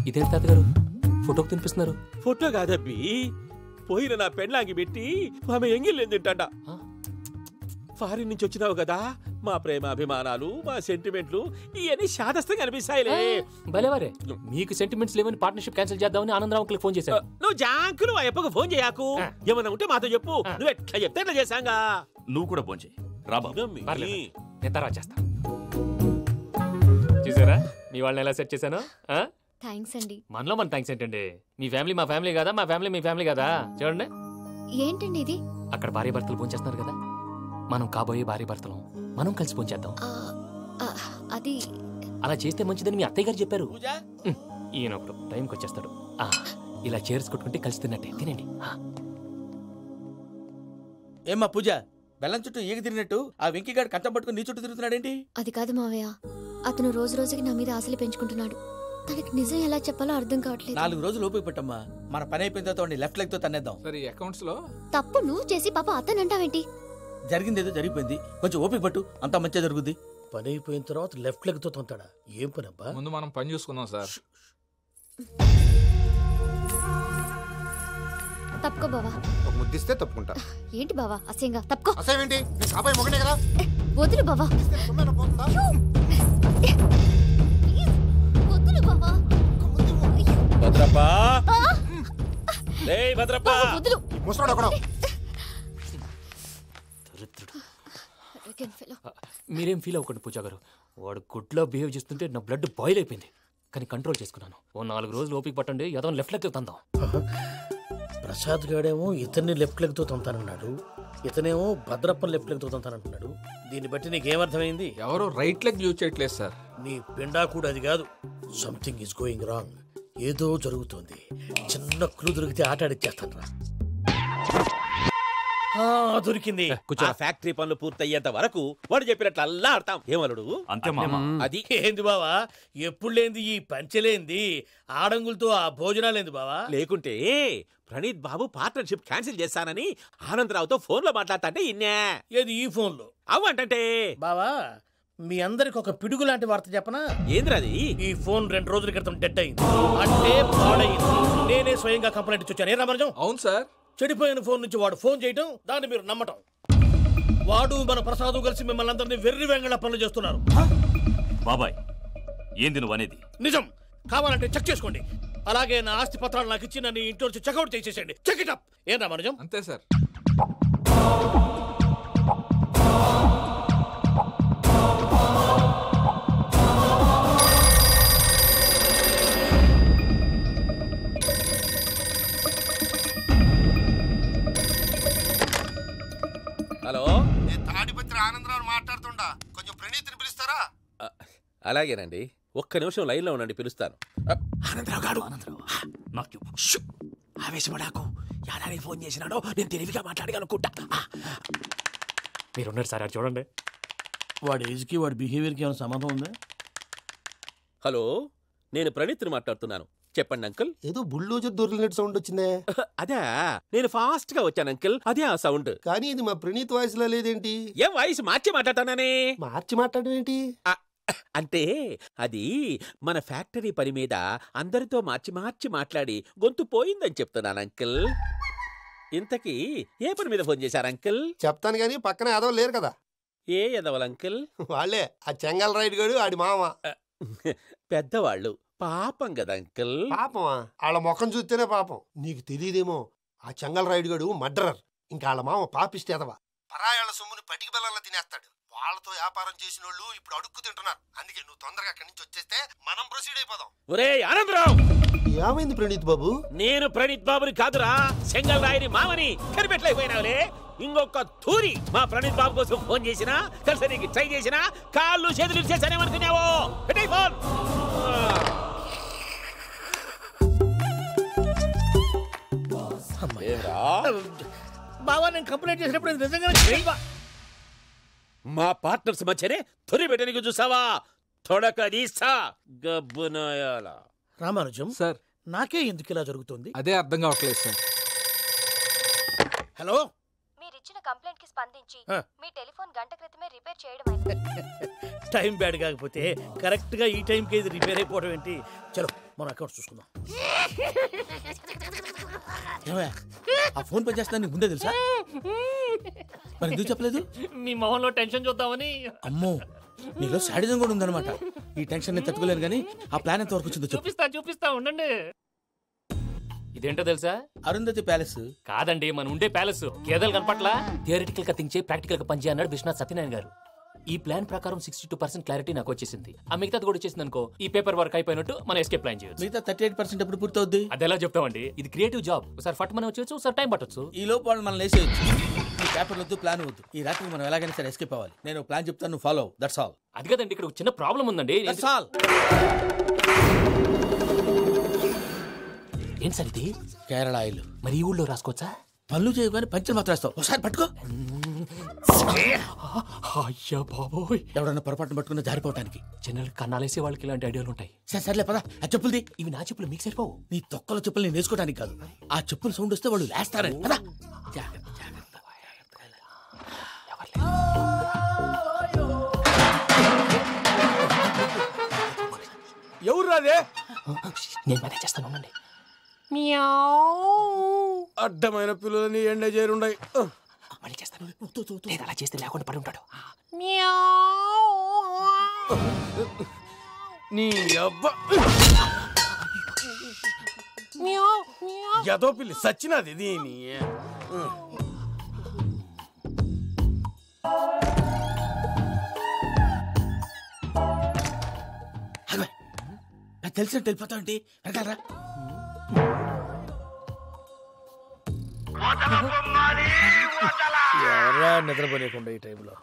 ఇదేంటి తాతగారు ఫోటోకి తినిపిస్తున్నారు? ఫోటో కాదబ్బి, పోయిన నా పెళ్ళాంగి పెట్టి ఆమె ఎంగిల్లేం తింటాడ. ఫారిన్ నుంచి వచ్చినావు కదా, మా ప్రేమ అభిమానాలు, మా సెంటిమెంట్లు ఇవన్నీ శాదస్తంగా అనిపిస్తాయిలే. భలేవారే, మీకు సెంటిమెంట్స్ లేవని పార్ట్నర్షిప్ క్యాన్సిల్ చేద్దామని ఆనందరావు అంకుల్ ఫోన్ చేశారు. నువ్వు జాంకులు ఆ ఎప్పకు ఫోన్ చేయకు. ఏమన్నా ఉంటే మాతో చెప్పు. నువ్వు ఎట్లా చెప్తే ఎట్లా చేశాంగా. నువ్వు కూడా ఫోన్ చేయి. నేను తర్వాత చేస్తా. చూసారా మీ వాళ్ళని ఎలా సెట్ చేశాను? థ్యాంక్స్ అండి. మనలో మన థ్యాంక్స్ ఏంటండి? మీ ఫ్యామిలీ మా ఫ్యామిలీ కదా, మా ఫ్యామిలీ మీ ఫ్యామిలీ కదా. చూడండి ఏంటండి ఇది? అక్కడ భార్య భర్తలు ఫోన్ చేస్తున్నారు కదా, మనం కాబోయే భార్య భర్తలు మనం కలిసి ఫోన్ చేద్దాం. అది అలా చేస్తే మంచిదని మీ అత్తయ్య గారు చెప్పారు. ఈయన ఒకడు టైంకి వచ్చేస్తాడు. ఇలా చేర్స్ కొట్టుకుంటే కలిసి తిన్నట్టే. తినండి. ఏమ్మా పూజ, బెల్లం చుట్టూ ఈగ తిరిగినట్టు ఆ వెంకీగాడు కట్టం పట్టుకుని నీ చుట్టూ తిరుగుతున్నాడేంటి? అది కాదు మావయ్య, అతను రోజు రోజుకి నా మీద ఆశలు పెంచుకుంటున్నాడు. తనకి నిజం ఎలా చెప్పాలో అర్థం కావట్లేదు. 4 రోజులు ఓపిక పట్టమ్మా, మన పని అయిపోయిన తర్వాత లెఫ్ట్ లెగ్ తో తన్నేద్దాం. సరే అకౌంట్స్ లో తప్పు నువ్వు చేసి పాప అతను అంటావేంటి? జరిగింది ఏదో జరిగిపోయింది, కొంచెం ఓపిక పట్టు, అంతా మంచిగా జరుగుద్ది. పని అయిపోయిన తర్వాత లెఫ్ట్ లెగ్ తో తొంతాడా? ఏం పని అబ్బా? ముందు మనం పని చూసుకుందాం సార్. తప్పుకో బావా. ఒక ముద్దిస్తే తప్పుకుంటా. ఏంటి బావా అసహ్యంగా? తప్పుకో. అసహ్యం ఏంటి? నీ కాబోయే మొగనే కదా. వదులు బావా. వదులు బావా. భద్రప్పా, భద్రప్పా, వదులు. ముసరాడు అక్కడ. మీరేం ఫీల్ అవ్వకండి పూజా గారు. వాడు గుడ్లో బిహేవ్ చేస్తుంటే నా బ్లడ్ బాయిల్ అయిపోయింది, కానీ కంట్రోల్ చేసుకున్నాను. ఓ 4 రోజులు ఓపిక పట్టండి, ఏదో లెఫ్ట్ లెగ్ తందాం. ప్రసాద్ గాడేమో ఇతన్ని లెఫ్ట్ లెగ్ తో తొంతానన్నాడు, ఇతనేమో భద్రప్పని లెఫ్ట్ లెగ్ తో తొంతానంటున్నాడు. దీన్ని బట్టి నీకేమర్థమైంది? ఎవరు రైట్ లెగ్ యూజ్ చేయట్లేదు సార్. నీ పిండా కూడా అది కాదు. Something is going wrong. ఏదో జరుగుతోంది. చిన్న క్లూ దొరికితే ఆట ఆడిచ్చేస్తాను రా. దొరికింది. ఆ ఫ్యాక్టరీ పనులు పూర్తయ్యేంత వరకు వాడు చెప్పినట్లు అల్లా ఆడతాం. ఏమలుడు అంతే మామ. అది ఏంది బావా, ఎప్పుడు లేంది ఈ పంచలేంది, ఆడంగులతో ఆ భోజనాలేంది బావా? లేకుంటే ప్రణీత్ బాబు పార్ట్నర్షిప్ క్యాన్సిల్ చేస్తానని ఆనందరావుతో ఫోన్ లో మాట్లాడతాంటే ఇన్నే. ఏది ఈ ఫోన్ లో? అవ్వంటే బావా, మీ అందరికి ఒక పిడుగు లాంటి వార్త చెప్పనా? ఏంద్రది? ఈ ఫోన్ 2 రోజుల క్రితం డెడ్ అయింది, అంటే పాడైంది. నేనే స్వయంగా కంప్లైంట్ ఇచ్చాను. ఏ రామరాజం? అవును సార్. చెడిపోయిన ఫోన్ నుంచి వాడు ఫోన్ చేయటం, దాన్ని మీరు నమ్మటం. వాడు మన ప్రసాదు కలిసి మిమ్మల్ని అందరినీ వెర్రి వెంగళ పనులు చేస్తున్నారు. బాబాయ్, ఏంది నువ్వు అనేది? నిజం. కావాలంటే చెక్ చేసుకోండి. అలాగే నా ఆస్తి పత్రాలు నాకు ఇచ్చి నన్ను ఇంట్లో నుంచి చెక్అౌట్ చేసేసండి. Check it up. ఏం రామరాజం? అంతే సార్. హలో, నేను తాడిపత్రి ఆనందరావు మాట్లాడుతుండా, కొంచెం ప్రణీతిని పిలుస్తారా? అలాగేనండి, ఒక్క నిమిషం లైన్ లో ఉండండి, పిలుస్తాను. ఆనందరావు గాడు నాకు ఆవేశపడాకు, యాదానికి ఫోన్ చేసినాడో నేను తెలివిగా మాట్లాడగలనుకుంటా. మీరున్నారు సార్, అది చూడండి. వాడి ఏజ్కి వాడి బిహేవియర్కి ఏమైనా సంబంధం ఉందా? హలో, నేను ప్రణీత్ని మాట్లాడుతున్నాను. చెప్పండి అంకుల్. ఏదో బుల్డోజర్ దొరికినట్టు సౌండ్ వచ్చిందే. అదే నేను ఫాస్ట్ గా వచ్చాను అంకుల్, అదే ఆ సౌండ్. కానీ ఇది మా ప్రణీత్ వాయిస్ లా లేదేంటి? ఏం వాయిస్ మార్చి మాట్లాడతానని? మార్చి మాట్లాడడం ఏంటి? అంటే అది మన ఫ్యాక్టరీ పని మీద అందరితో మార్చి మార్చి మాట్లాడి గొంతు పోయిందని చెప్తున్నాను అంకుల్. ఇంతకీ ఏ పని మీద ఫోన్ చేశారు అంకుల్? చెప్తాను గానీ పక్కన ఏదో లేరు కదా. ఏ ఎదవలు అంకుల్? వాళ్ళే ఆ చెంగల్ రైడ్ గడు ఆడి మామ. పెద్దవాళ్ళు పాపం కదా అంకుల్. పాపమా? వాళ్ళ ముఖం చూస్తేనే పాపం. నీకు తెలియదేమో, ఆ చెంగల్ రైడ్ గడు మర్డరర్. ఇంకా వాళ్ళ మామ పాపిస్తేదవా. పరాయాళ్ళ సొమ్ముని పటికి బెల్లంలో తినేస్తాడు. వాళ్ళతో వ్యాపారం చేసిన వాళ్ళు ఇప్పుడు అడుక్కు తింటున్నారు. అందుకే నువ్వు తొందరగా అక్కడి నుంచి వచ్చేస్తే మనం ప్రొసీడ్ అయిపోదాం. ఒరే ఆనందరావు! ఏమైంది ప్రణీత్ బాబు? నేను ప్రణీత్ బాబుని కాదురా, చెంగల్ రాయని మామని. కనిపెట్టలేకపోయినావులే. ఇంకొక తూరి మా ప్రణీత్ బాబు కోసం ఫోన్ చేసినా, కలిసి నీకు ట్రై చేసినా కాళ్ళు చేతులు చేశానేమనుకున్నావో. ఫోన్ బావా, నేను కంప్లైంట్ చేసినప్పుడు ఇది నిజంగా మా పార్ట్నర్స్ మధ్యనే తొలి పెట్టడానికి చూసావా? తొడక నీసా గబ్బునాయాల. రామానుజం సార్, నాకే ఎందుకు ఇలా జరుగుతుంది? అదే అర్థం కావట్లేదు సార్. హలో, మీరిచ్చిన కంప్లైంట్ కి స్పందించి మీ టెలిఫోన్ గంట క్రితమే రిపేర్ చేయడం టైం బ్యాడ్ కాకపోతే కరెక్ట్ గా ఈ టైంకి ఇది రిపేర్ అయిపోవడం ఏంటి? చలో మన అకౌంట్ చూసుకుందాం. ఆ ఫోన్ పని చేస్తున్నా నీకు ముందే తెలుసా? మరి ఎందుకు చెప్పలేదు? మీ మొహంలో టెన్షన్ చూద్దామని. అమ్మో, నీలో శాడిజం కూడా ఉందన్నమాట. ఈ టెన్షన్ నేను తట్టుకోలేను కానీ ఆ ప్లాన్ ఎంత వరకు వచ్చిందో చూపిస్తా ఉండండి. ఇదేంటో తెలుసా? అరుంధతి ప్యాలెస్ కాదండి, మన ఉండే ప్యాలెస్. గేదెలు కనపట్లా? థియరిటికల్ గా థింక్ చేయి, ప్రాక్టికల్ గా పనిచేయ అన్నాడు విశ్వనాథ్ సత్యనారాయణ గారు. ఈ ప్లాన్ ప్రకారం 62% క్లారిటీ నాకు వచ్చేసింది. ఆ మిగతాది కూడా వచ్చేసింది అనుకో, ఈ పేపర్ వర్క్ అయిపోయినట్టు మనం ఎస్కేప్ ప్లాన్ చేయొచ్చు. మిగతా 38% ఎప్పుడు పూర్తవుద్ది? అది ఎలా చెప్తామండి? ఇది క్రియేటివ్ జాబ్. ఒకసారి ఫట్ మనం వచ్చేయచ్చు, ఒకసారి టైం పట్టొచ్చు. ఈ లోపు వాళ్ళు మనం లేసేయచ్చు. ఈ పేపర్ వద్దు, ప్లాన్ వద్దు. ఈ రాత్రికి మనం ఎలాగైనా సరే ఎస్కేప్ అవ్వాలి. నేను ప్లాన్ చెప్తాను, నువ్వు ఫాలో. That's all. అది కదండి, ఇక్కడ చిన్న ప్రాబ్లం ఉందండి. That's all. ఏం సార్ ఇది? కేరళ ఆయిల్. మరి ఈ ఊళ్ళో రాసుకోవచ్చా? పనులు చేయగానే పంచలు మాత్రం వేస్తావు. ఒకసారి పట్టుకో. అయ్యా బాబోయ్, ఎవడన్నా పొరపాటున పట్టుకున్న జారిపోవటానికి. జనరల్ కన్నాలేసే వాళ్ళకి ఇలాంటి ఐడియాలు ఉంటాయి. సర్లే పదా, ఆ చెప్పులది. ఇవి నా చెప్పులు, మీకు సరిపోవు. నీ తొక్కల చెప్పులు నేను వేసుకోవడానికి కాదు, ఆ చెప్పులు సౌండ్ వస్తే వాళ్ళు లేస్తారని. పదా, జాగ్రత్త. ఎవరు రాదే? నేను మేనేజ్ చేస్తాను, ఉండండి. అడ్డమైన పిల్లలని ఎండ చేరుండయి. మళ్ళీ చేస్తాను. లేదు, అలా చేస్తే లేకుండా పడి ఉంటాడు. నీ అబ్బా ఎదో పిల్లి సచ్చినది దీని. తెలిసినట్టు వెళ్ళిపోతావు ఏంటి? వెనకాలరా. ఎవరా నిద్రపోలేకుండా ఈ టైంలో?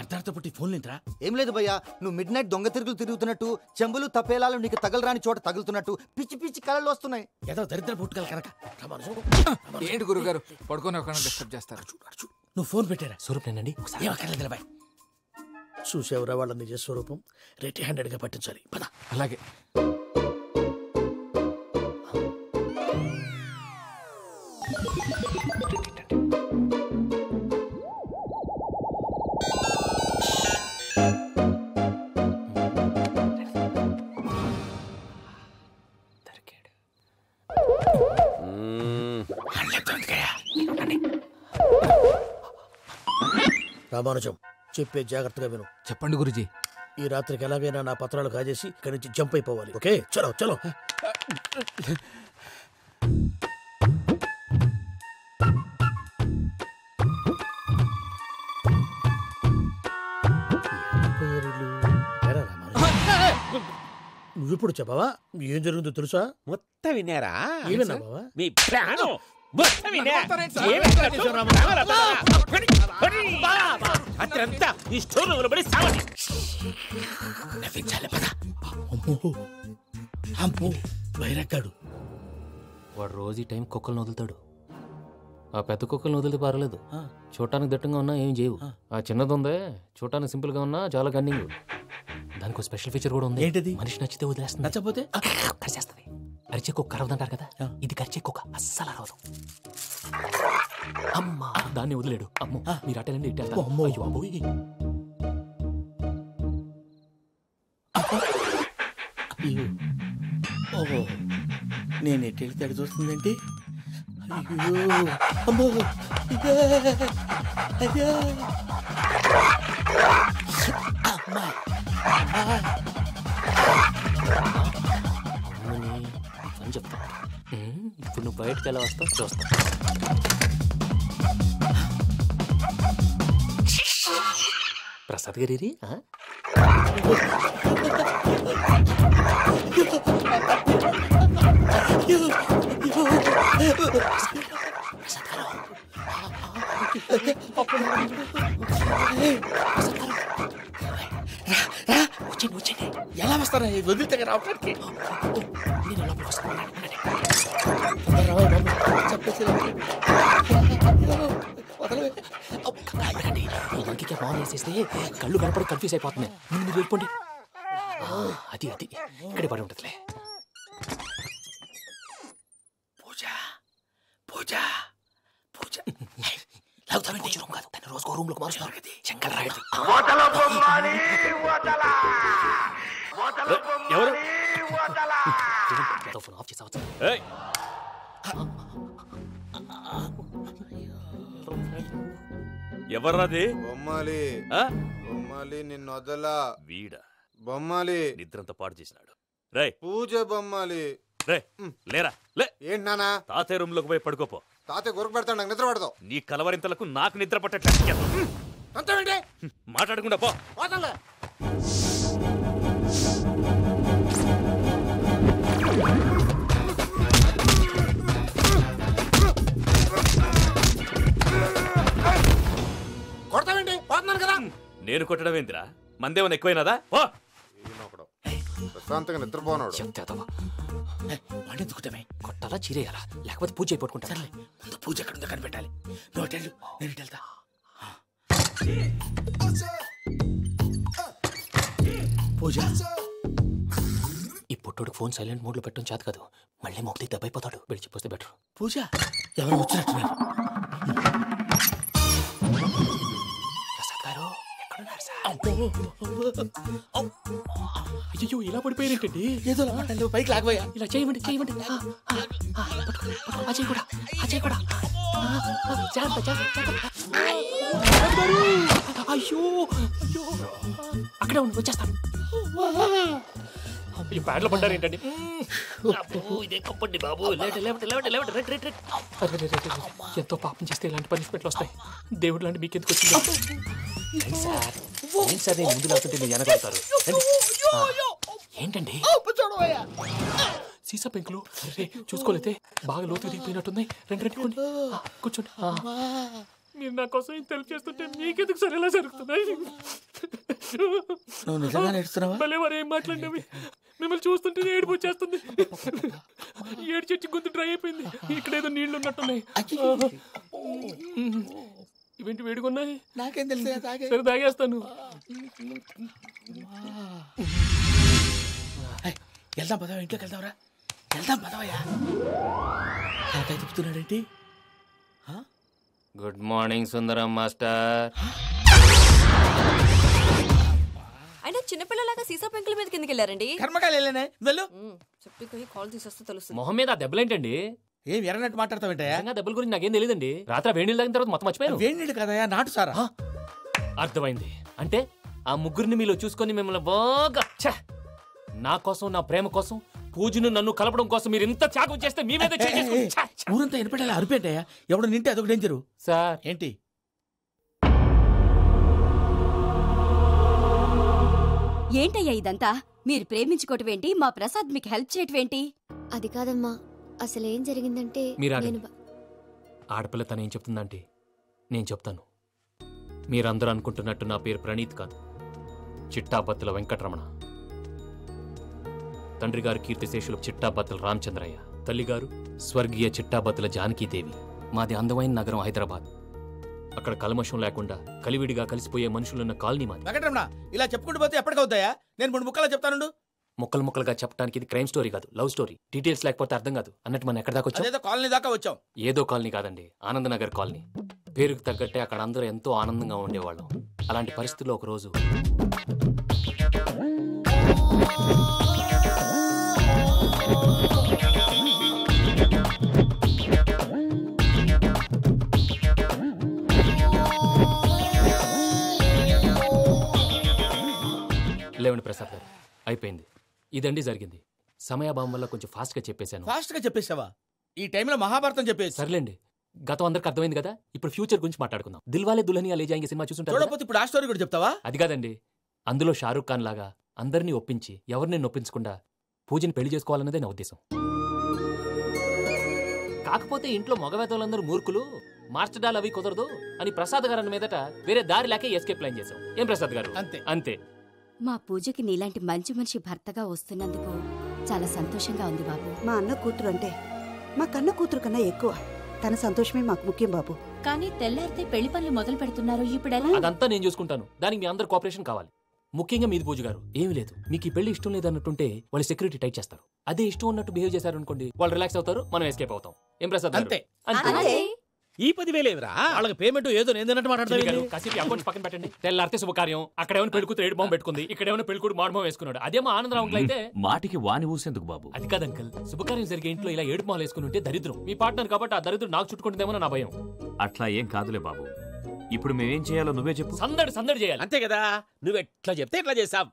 అర్ధార్థ పుట్టి ఫోన్ లేంట్రా? ఏం లేదు భయ్యా, నువ్వు మిడ్ నైట్ దొంగ తిరుగులు తిరుగుతున్నట్టు, చెంబులు తపేలాలు నీకు తగలరాని చోట తగులుతున్నట్టు పిచ్చి పిచ్చి కళలు వస్తున్నాయి. ఏదో దరిద్ర పుట్టుకల కనుక. ఏంటి గురుగారు పడుకొని ఒక డిస్టర్బ్ చేస్తారు? నువ్వు ఫోన్ పెట్టారా? స్వరూపేనండి. ఏమక్కర్లేదు. చూసేవరా వాళ్ళ నిజ స్వరూపం. రెట్టి హ్యాండెడ్ గా పట్టించాలి. పద. అలాగే. రామానుజం, చెప్పే జాగ్రత్తగా విను. చెప్పండి గురుజీ. ఈ రాత్రికి ఎలాగైనా నా పత్రాలు కాజేసి ఇక్కడి నుంచి జంప్ అయిపోవాలి. ఓకే, చలో చలో. నువ్విప్పుడు చెప్పవా ఏం జరుగుతుందో తెలుసా? మొత్తం విన్నారా? ఏమన్నా బావా? మీ ప్లాన్ అత్రంతా ఈ స్టోర్ రూమ్ లో పడి సావండి. నవ్వించాలి. పద. అమ్మో అమ్మో, వైరగ్గాడు. వాడు రోజు ఈ టైం కుక్కలను వదులుతాడు. ఆ పెద్ద కుక్కలను వదిలితే పర్లేదు, చూడటానికి దట్టంగా ఉన్నా ఏం చేయవు. ఆ చిన్నది ఉందే చూడటానికి సింపుల్ గా ఉన్నా చాలా గన్నింగ్. దానికి స్పెషల్ ఫీచర్ కూడా ఉంది. ఏంటిది? మనిషి నచ్చితే వదిలేస్తుంది, నచ్చపోతే కరిచేస్తుంది. అరిచే కుక్క అరవదంటారు కదా, ఇది కరిచే కుక్క అస్సలు అరవదు. అమ్మా దాన్ని వదిలేడు. అమ్మో మీరు అటెండి ఇట్టే. అయ్యో అబ్బోయ్. ఓహో, నేను ఎటు వెళ్తే అటు చూస్తుందంటే. అయ్యో అమ్మో, అయ్యో అమ్మా, అని చెప్తా. ఇప్పుడు నువ్వు బయటకు ఎలా వస్తావు చూస్తా. ప్రసాద్ గారి ఎలా వస్తారా వదిలితే రావడానికి? ఇంకే బాగా వేసేస్తే కళ్ళు కనపడి కన్ఫ్యూజ్ అయిపోతున్నాయి. మీరు వెళ్ళిపోండి. అది అది ఇక్కడే పడి ఉంటుందిలే. పూజ పూజ పూజ రూమ్ కాదు, తన రోజుకో రూమ్ లోకి మారుస్తున్నారు కదా. శంకర్ రాయుడు ఎవరు? ఫోన్ ఆఫ్ చేసావచ్చు. ఎవర్రాది? బొమ్మాలి బొమ్మాలి నిన్ను వదలా. వీడా బొమ్మాలి నిద్రంతా పాడు చేసినాడు. రే పూజ బొమ్మాలి. రే లేరా లే. ఏంటి నానా? తాతయ్య రూమ్ లోకి పోయి పడుకోపో. తాతయ్య గురకు పెడతాడు, నాకు నిద్ర పడతావు. నీ కలవరింతలకు నాకు నిద్ర పట్టేట. మాట్లాడకుండా పో. కొడతావేంటి? పోతున్నాను కదా. నేను కొట్టడం ఏంటిరా? మందేమన్నా ఎక్కువైనదా? ఓ ప్రశాంతంగా నిద్రపోనాడు. కొట్టాలా చీరేయాలా లేకపోతే పూజ అయిపోట్టుకుంటా. సర్లే, ముందు పూజ ఎక్కడ ఉందో కనిపెట్టాలి. నువ్వు అటెండు, నేను ఇటు వెళ్తా. పూజ ఈ పుట్టోడికి ఫోన్ సైలెంట్ మోడ్ లో పెట్టడం చేత కాదు. మళ్ళీ మొక్కి దెబ్బైపోతాడు. విడిచిపోతే బెటర్. పూజ ఎవరు వచ్చినట్టున్నారు? ప్రసాద్ గారు ఎక్కడున్నారు సార్? అయ్యో ఇలా పడిపోయారేంటండి? ఏదో పైకి లాగబోయా. ఇలా చేయమండి చేయమండి. అజయ్ కూడా అజయ్ కూడా. అయ్యో అయ్యో అక్కడే ఉండి వచ్చేస్తాను. ఈ ప్యాడ్లో పడ్డారు ఏంటండి? ఎంతో పాపం చేస్తే ఇలాంటి పనిష్మెంట్లు వస్తాయి. దేవుడు లాంటి మీకు ఎందుకు వచ్చింది? సార్ నేను ముందు లేకుంటే మీరు వెనకాడతారు. ఏంటండి సీసా పెంకులు చూసుకోలేతే బాగా లోతు దిగిపోయినట్టున్నాయి. రెండు రెండు కొన్ని కూర్చోండి. మీరు నా కోసం ఇంత హెల్ప్ చేస్తుంటే మీకెందుకు సరే ఎలా జరుగుతున్నాయి? భలే వారు ఏం మాట్లాడినవి. మిమ్మల్ని చూస్తుంటే ఏడుపు వచ్చేస్తుంది. ఏడు చెట్టు గొంతు డ్రై అయిపోయింది. ఇక్కడ ఏదో నీళ్లు ఉన్నట్టున్నాయి. ఇవేంటి వేడుకున్నాయి? నాకేం తెలుసు. సరే తాగేస్తాను. వెళ్దాం పదవా, ఇంట్లోకి వెళ్దాంరా. వెళ్దాం పదవయ్యా. నాకై చెప్తున్నాడేంటి? గుడ్ మార్నింగ్ సుందరం మాస్టర్. అయినా చిన్నపిల్లలాగా సీసా పెంకుల మీద కిందకి వెళ్ళారండి. కర్మకాయలు వెళ్ళానే వెళ్ళు. చెప్పి కాల్ తీసేస్తే తెలుస్తుంది. మొహం మీద దెబ్బలేంటండి? ఏం ఎర్రనట్టు మాట్లాడతావేంటయ్యా? దెబ్బల గురించి నాకేం తెలియదండి. రాత్రి వేడి నీళ్ళు తాగిన తర్వాత మొత్తం మర్చిపోయాను. వేడి నీళ్ళు కదయా, నాటు సారా. అర్థమైంది. అంటే ఆ ముగ్గురిని మీలో చూసుకొని మిమ్మల్ని బాగా నా కోసం నా ప్రేమ కోసం పూజను నన్ను కలపడం కోసం మీరు ఇంత త్యాగం చేస్తే మీ మీద ఊరంతా ఎనపెట్టాలి. అరిపేటయ్యా, ఎవడు నింటే అదొక డేంజరు. సార్ ఏంటి? ఏంటయ్యా ఇదంతా? మీరు ప్రేమించుకోవటం ఏంటి? మా ప్రసాద్ మీకు హెల్ప్ చేయటం ఏంటి? అది కాదమ్మా, అసలు ఏం జరిగిందంటే ఆడపిల్ల తను ఏం చెప్తుందంటే నేను చెప్తాను. మీరందరూ అనుకుంటున్నట్టు నా పేరు ప్రణీత్ కాదు, చిట్టాబత్తుల వెంకటరమణ. తండ్రి గారు కీర్తిశేషులు చిట్టాబత్తుల రామచంద్రయ్య, తల్లిగారు స్వర్గీయ చిట్టాబత్తుల జానకీదేవి. మాది అందమైన నగరం హైదరాబాద్. అక్కడ కల్మషం లేకుండా కలివిడిగా కలిసిపోయే మనుషులున్న కాలనీ మాది. వెంకటరమణ ఇలా చెప్పుకుంటూ పోతే ఎప్పటికవుతాయా? నేను 3 ముక్కలా చెప్తానుండు. ముక్కలు ముక్కలుగా చెప్పడానికి ఇది క్రైమ్ స్టోరీ కాదు, లవ్ స్టోరీ. డీటెయిల్స్ లేకపోతే అర్థం కాదు. అన్నట్టు మనం ఎక్కడ దాకా వచ్చాం? అదేదో కాలనీ దాకా వచ్చాం. ఏదో కాలనీ కాదండి, ఆనందనగర్ కాలనీ. పేరుకు తగ్గట్టే అక్కడ అందరూ ఎంతో ఆనందంగా ఉండేవాళ్ళం. అలాంటి పరిస్థితుల్లో ఒకరోజు లేవండి ప్రసాద్ గారు, అయిపోయింది. ఇదండి జరిగింది. సమయాభావం వల్ల కొంచెం ఫాస్ట్గా చెప్పేశాను. ఫాస్ట్గా చెప్పేశావా? ఈ టైంలో మహాభారతం చెప్పేసి. సర్లేండి, గతం అందరికి అర్థమైంది కదా. ఇప్పుడు ఫ్యూచర్ గురించి మాట్లాడుకుందాం. దిల్వాలే దుల్హనియా లే జాయేంగే సినిమా చూసుంటారు. చూడకపోతే ఇప్పుడు ఆ స్టోరీ కూడా చెప్తావా? అది కాదండి, అందులో షారూఖ్ ఖాన్ లాగా అందరినీ ఒప్పించి ఎవరిని నొప్పించకుండా పూజని పెళ్లి చేసుకోవాలన్నదే నా ఉద్దేశం. కాకపోతే ఇంట్లో మగవేతలందరూ మూర్ఖులు, మార్చడాలు అవి కుదరదు అని ప్రసాద్ గారు అన్న మీదట వేరే దారి లేక ఎస్కేప్ ప్లాన్ చేశాం. ఏం ప్రసాద్ గారు? అంతే అంతే. మా పూజకి నీలాంటి మంచి మనిషి భర్తగా వస్తున్నందుకు చాలా సంతోషంగా ఉంది బాబు. మా అన్న కూతురు అంటే మా కన్న కూతురు కన్నా ఎక్కువ. తన సంతోషమే మాకు ముఖ్యం బాబు. కానీ తెల్లారితే పెళ్లి పనులు మొదలు పెడుతున్నారు, ఇప్పుడెలా? అదంతా నేను చూసుకుంటాను. దానికి మీ అందరు కోఆపరేషన్ కావాలి. ముఖ్యంగా మీది పూజ గారు. ఏమీ లేదు, మీకు ఈ పెళ్లి ఇష్టం లేదన్నట్టుంటే వాళ్ళు సెక్యూరిటీ టైట్ చేస్తారు. అదే ఇష్టం ఉన్నట్టు బిహేవ్ చేశారు అనుకోండి, వాళ్ళు రిలాక్స్ అవుతారు, మనం ఎస్కేప్ అవుతాం. ఏం ప్రసాద్ గారు? అంతే. అంతే. ఈ 10,000 ఏమిరా? వాళ్ళకి పేమెంట్ ఏదో నేందన్నట్టు మాట్లాడతారు. కాసేపు అకౌంట్స్ పక్కన పెట్టండి. తెల్లారితే శుభకార్యం. అక్కడ ఏమైనా పెళ్ళికూతురు ఏడు బాంబు పెట్టుకుంది, ఇక్కడ ఏమైనా పెళ్ళికూడు మాడమం వేసుకున్నాడు. అదేమో ఆనందరావు అంకుల్ అయితే మాటికి వాని ఊసేందుకు బాబు? అది కాదు అంకల్, శుభకార్యం జరిగే ఇంట్లో ఇలా ఏడు మాలు వేసుకుని ఉంటే దరిద్రం. మీ పార్ట్నర్ కాబట్టి ఆ దరిద్రం నాకు చుట్టుకుంటుందేమో నా భయం. అట్లా ఏం కాదులే బాబు. ఇప్పుడు మేమేం చేయాలో నువ్వే చెప్పు. సందడి సందడి చేయాలి. అంతే కదా, నువ్వు ఎట్లా చెప్తే ఎట్లా చేసాం.